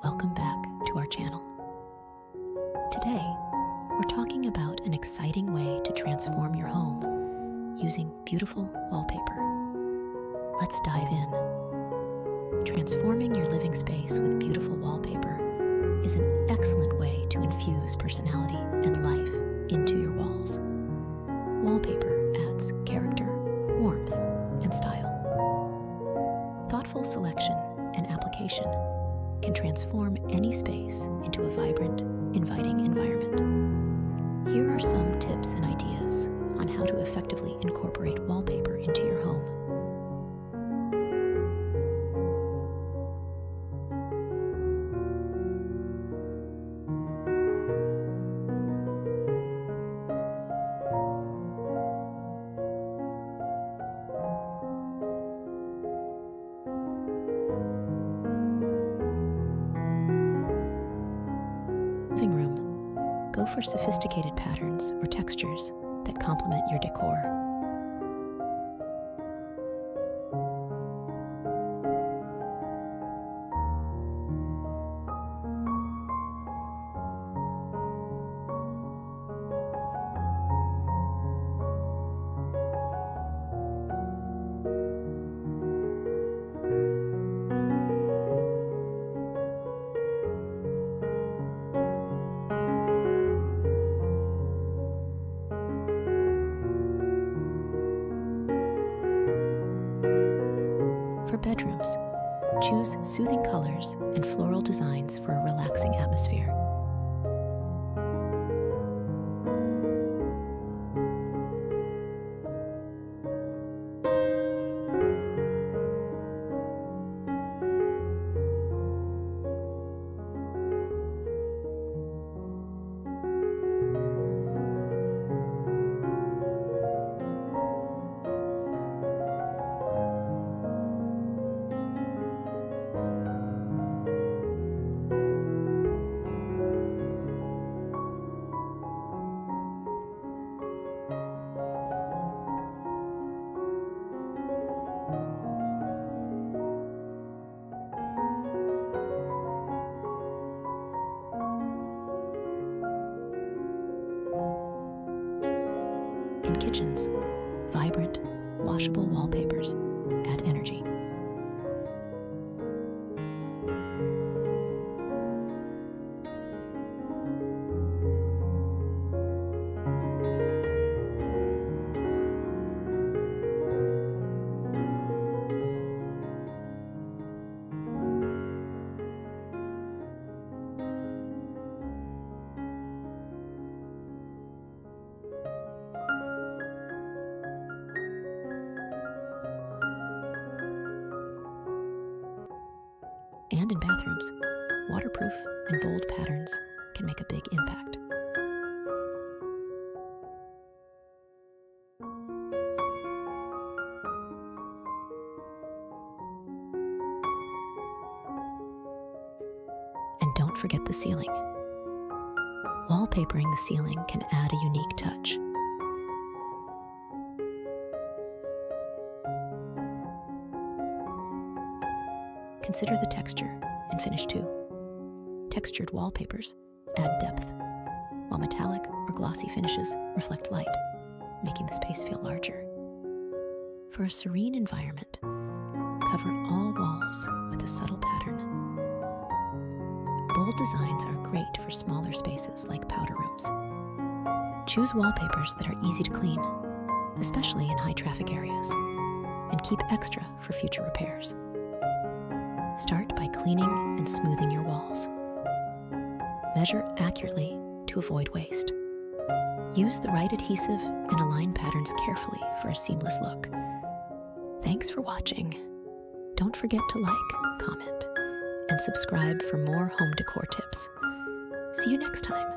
welcome back to our channel. Today, we're talking about an exciting way to transform your home using beautiful wallpaper. Let's dive in. Transforming your living space with beautiful wallpaper is an excellent way to infuse personality and life into your walls. Wallpaper adds character, warmth, and style. Thoughtful selection and application can transform any space into a vibrant, inviting environment. Here are some tips and ideas on how to effectively incorporate wallpaper into your home. Living room. Go for sophisticated patterns or textures that complement your decor. For bedrooms, choose soothing colors and floral designs for a relaxing atmosphere. In kitchens, vibrant, washable wallpapers add energy. And in bathrooms, waterproof and bold patterns can make a big impact. And don't forget the ceiling. Wallpapering the ceiling can add a unique touch. Consider the texture and finish too. Textured wallpapers add depth, while metallic or glossy finishes reflect light, making the space feel larger. For a serene environment, cover all walls with a subtle pattern. Bold designs are great for smaller spaces like powder rooms. Choose wallpapers that are easy to clean, especially in high-traffic areas, and keep extra for future repairs. Start by cleaning and smoothing your walls. Measure accurately to avoid waste. Use the right adhesive and align patterns carefully for a seamless look. Thanks for watching. Don't forget to like, comment, and subscribe for more home decor tips. See you next time.